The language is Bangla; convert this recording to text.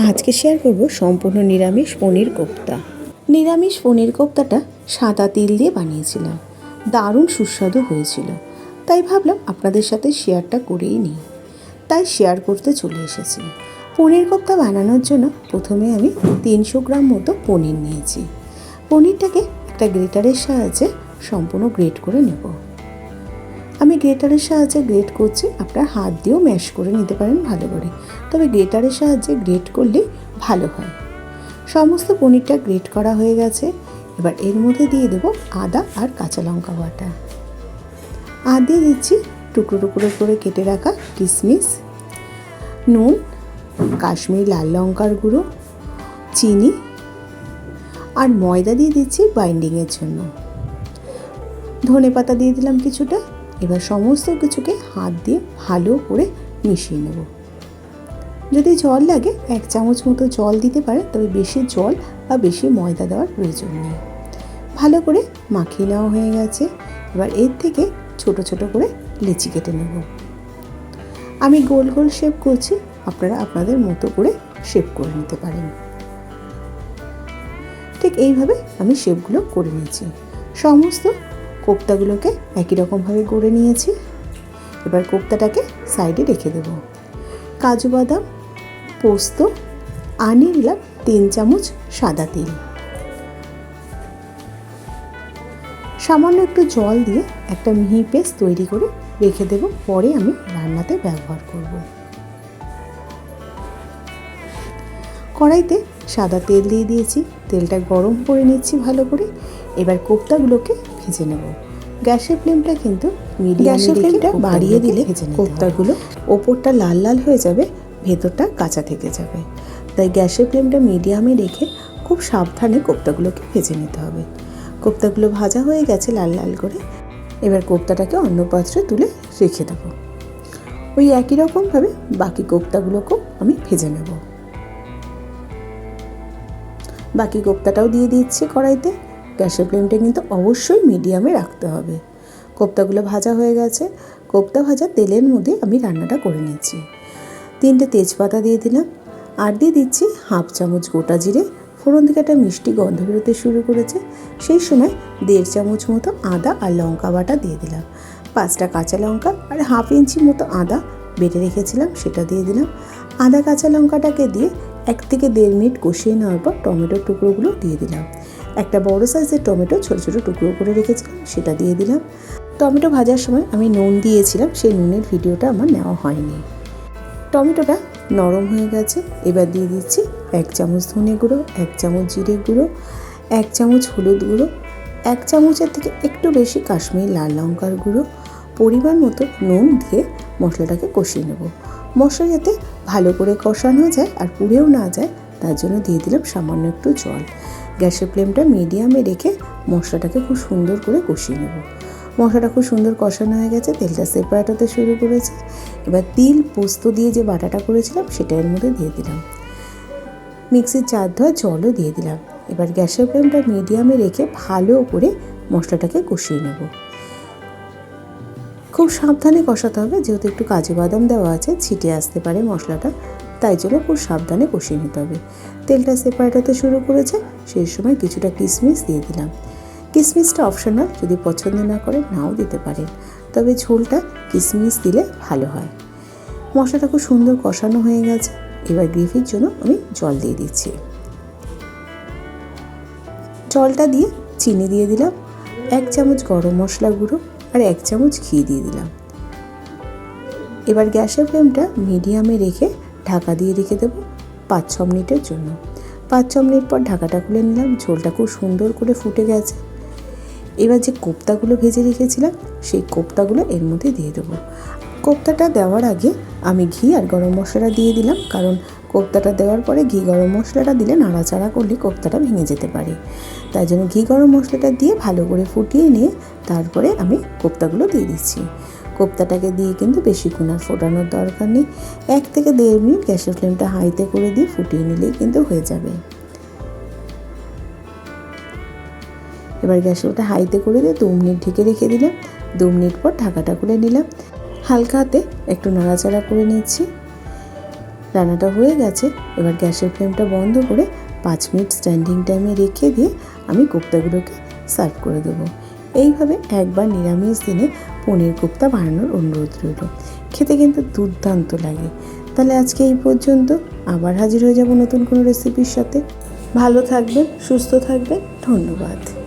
আজকে শেয়ার করব সম্পূর্ণ নিরামিষ পনির কোপ্তা। নিরামিষ পনির কোপ্তাটা সাদা তেল দিয়ে বানিয়েছিলাম, দারুণ সুস্বাদু হয়েছিল। তাই ভাবলাম আপনাদের সাথে শেয়ারটা করেই নিই, তাই শেয়ার করতে চলে এসেছি। পনির কোপ্তা বানানোর জন্য প্রথমে আমি 300 গ্রাম মতো পনির নিয়েছি। পনিরটাকে একটা গ্রেটারের সাহায্যে সম্পূর্ণ গ্রেট করে নেব। আমি গ্রেটারের সাহায্যে গ্রেট করছি, আপনার হাত দিয়েও ম্যাশ করে নিতে পারেন ভালো করে, তবে গ্রেটারের সাহায্যে গ্রেট করলে ভালো হয়। সমস্ত পনিরটা গ্রেট করা হয়ে গেছে। এবার এর মধ্যে দিয়ে দেবো আদা আর কাঁচা লঙ্কা বাটা, আর দিয়ে দিচ্ছি টুকরো টুকরো করে কেটে রাখা কিশমিশ, নুন, কাশ্মীরি লাল লঙ্কার গুঁড়ো, চিনি আর ময়দা দিয়ে দিচ্ছি বাইন্ডিংয়ের জন্য। ধনেপাতা দিয়ে দিলাম কিছুটা। এবার সমস্ত কিছুকে হাত দিয়ে ভালো করে মিশিয়ে নেব। যদি জল লাগে 1 চামচ মতো জল দিতে পারে, তবে বেশি জল বা বেশি ময়দা দেওয়ার প্রয়োজন নেই। ভালো করে মাখিয়ে নেওয়া হয়ে গেছে। এবার এর থেকে ছোট ছোট করে লেচি কেটে নেব। আমি গোল গোল শেপ করছি, আপনারা আপনাদের মতো করে শেপ করে নিতে পারেন। ঠিক এইভাবে আমি শেপগুলো করে নিয়েছি। সমস্ত কোপ্তাগুলোকে একই রকমভাবে গড়ে নিয়েছি। এবার কোপ্তাটাকে সাইডে রেখে দেব। কাজু বাদাম, পোস্ত আর নিয়ে নিলাম 3 চামচ সাদা তেল। সামান্য একটু জল দিয়ে একটা মিহি পেস্ট তৈরি করে রেখে দেব, পরে আমি রান্নাতে ব্যবহার করব। কড়াইতে সাদা তেল দিয়ে দিয়েছি, তেলটা গরম করে নিচ্ছি ভালো করে। এবার কোপ্তাগুলোকে ভেজে নেব। গ্যাসের ফ্লেমটা কিন্তু মিডিয়ামে বাড়িয়ে দিলে কোপ্তাগুলো ওপরটা লাল লাল হয়ে যাবে, ভেতরটা কাঁচা থেকে যাবে। তাই গ্যাসের ফ্লেমটা মিডিয়ামে রেখে খুব সাবধানে কোপ্তাগুলোকে ভেজে নিতে হবে। কোপ্তাগুলো ভাজা হয়ে গেছে লাল লাল করে। এবার কোপ্তাটাকে অন্য পাত্রে তুলে রেখে দেবো। ওই একই রকমভাবে বাকি কোপ্তাগুলোকেও আমি ভেজে নেব। বাকি কোপ্তাটাও দিয়ে দিচ্ছি কড়াইতে। গ্যাসের ফ্লেমটা কিন্তু অবশ্যই মিডিয়ামে রাখতে হবে। কোপ্তাগুলো ভাজা হয়ে গেছে। কোপ্তা ভাজা তেলের মধ্যে আমি রান্নাটা করে নিচ্ছি। 3টে তেজপাতা দিয়ে দিলাম, আর দিয়ে দিচ্ছি 1/2 চামচ গোটা জিরে। ফোড়ন থেকে একটা মিষ্টি গন্ধ বেরোতে শুরু করেছে। সেই সময় 1.5 চামচ মতো আদা আর লঙ্কা বাটা দিয়ে দিলাম। 5টা কাঁচা লঙ্কা আর 1/2 ইঞ্চি মতো আদা বেটে রেখেছিলাম, সেটা দিয়ে দিলাম। আদা কাঁচা লঙ্কাটাকে দিয়ে 1 থেকে 1.5 মিনিট কষিয়ে নেওয়ার পর টমেটোর টুকরোগুলো দিয়ে দিলাম। একটা বড় সাইজের টমেটো ছোটো ছোটো টুকরো করে রেখেছিলাম, সেটা দিয়ে দিলাম। টমেটো ভাজার সময় আমি নুন দিয়েছিলাম, সেই নুনের ভিডিওটা আমার নেওয়া হয়নি। টমেটোটা নরম হয়ে গেছে। এবার দিয়ে দিচ্ছি 1 চামচ ধনে গুঁড়ো, 1 চামচ জিরে গুঁড়ো, 1 চামচ হলুদ গুঁড়ো, 1 চামচের থেকে একটু বেশি কাশ্মীরি লাল লঙ্কার গুঁড়ো, পরিমাণ মতো নুন দিয়ে মশলাটাকে কষিয়ে নেব। মশলা যাতে ভালো করে কষানো যায় আর পুড়েও না যায়, তার জন্য দিয়ে দিলাম সামান্য একটু জল। গ্যাসের ফ্লেমটা মিডিয়ামে রেখে মশলাটাকে খুব সুন্দর করে কষিয়ে নেব। মশলাটা খুব সুন্দর কষানো হয়ে গেছে, তেলটা সেপারেট হতে শুরু করেছে। এবার তিল পোস্ত দিয়ে যে বাটাটা করেছিলাম সেটা এর মধ্যে দিয়ে দিলাম। মিক্সির জার ধোয়া জলও দিয়ে দিলাম। এবার গ্যাসের ফ্লেমটা মিডিয়ামে রেখে ভালো করে মশলাটাকে কষিয়ে নেব। খুব সাবধানে কষাতে হবে, যেহেতু একটু কাজু বাদাম দেওয়া আছে, ছিটে আসতে পারে মশলাটা, তাই জন্য খুব সাবধানে কষিয়ে নিতে হবে। তেলটা সেপারেট হতে শুরু করেছে, সেই সময় কিছুটা কিশমিশ দিয়ে দিলাম। কিশমিশটা অপশনাল, যদি পছন্দ না করেন নাও দিতে পারেন, তবে ঝোলটা কিশমিশ দিলে ভালো হয়। মশলাটা খুব সুন্দর কষানো হয়ে গেছে। এবার গ্রেভির জন্য আমি জল দিয়ে দিচ্ছি। জলটা দিয়ে চিনি দিয়ে দিলাম, 1 চামচ গরম মশলা গুঁড়ো আর 1 চামচ ঘি দিয়ে দিলাম। এবার গ্যাসের ফ্লেমটা মিডিয়ামে রেখে ঢাকা দিয়ে রেখে দেবো 5-6 মিনিটের জন্য। 5-6 মিনিট পর ঢাকাটা খুলে নিলাম। ঝোলটা খুব সুন্দর করে ফুটে গেছে। এবার যে কোপ্তাগুলো ভেজে রেখেছিলাম সেই কোপ্তাগুলো এর মধ্যে দিয়ে দেবো। কোপ্তাটা দেওয়ার আগে আমি ঘি আর গরম মশলাটা দিয়ে দিলাম, কারণ কোপ্তাটা দেওয়ার পরে ঘি গরম মশলাটা দিলে নাড়াচাড়া করলে কোপ্তাটা ভেঙে যেতে পারে। তাই জন্য ঘি গরম মশলাটা দিয়ে ভালো করে ফুটিয়ে নিয়ে তারপরে আমি কোপ্তাগুলো দিয়ে দিচ্ছি। কোপ্তাটাকে দিয়ে কিন্তু বেশিক্ষণ আর ফোটানোর দরকার নেই। 1 থেকে 1.5 মিনিট গ্যাসের ফ্লেমটা হাইতে করে দিয়ে ফুটিয়ে নিলেই কিন্তু হয়ে যাবে। এবার গ্যাসের ফ্লেমটা হাইতে করে দিয়ে 2 মিনিট ঢেকে রেখে দিলাম। 2 মিনিট পর ঢাকাটা খুলে নিলাম। হালকা হাতে একটু নাড়াচাড়া করে নিচ্ছি। রান্নাটা হয়ে গেছে। এবার গ্যাসের ফ্লেমটা বন্ধ করে 5 মিনিট স্ট্যান্ডিং টাইমে রেখে দিয়ে আমি কোপ্তাগুলোকে সার্ভ করে দেবো। এইভাবে একবার নিরামিষ দিনে পনির কোপ্তা বানানোর অনুরোধ রইল। খেতে কিন্তু দুর্দান্ত লাগে। তাহলে আজকে এই পর্যন্ত, আবার হাজির হয়ে যাব নতুন কোনো রেসিপির সাথে। ভালো থাকবেন, সুস্থ থাকবেন, ধন্যবাদ।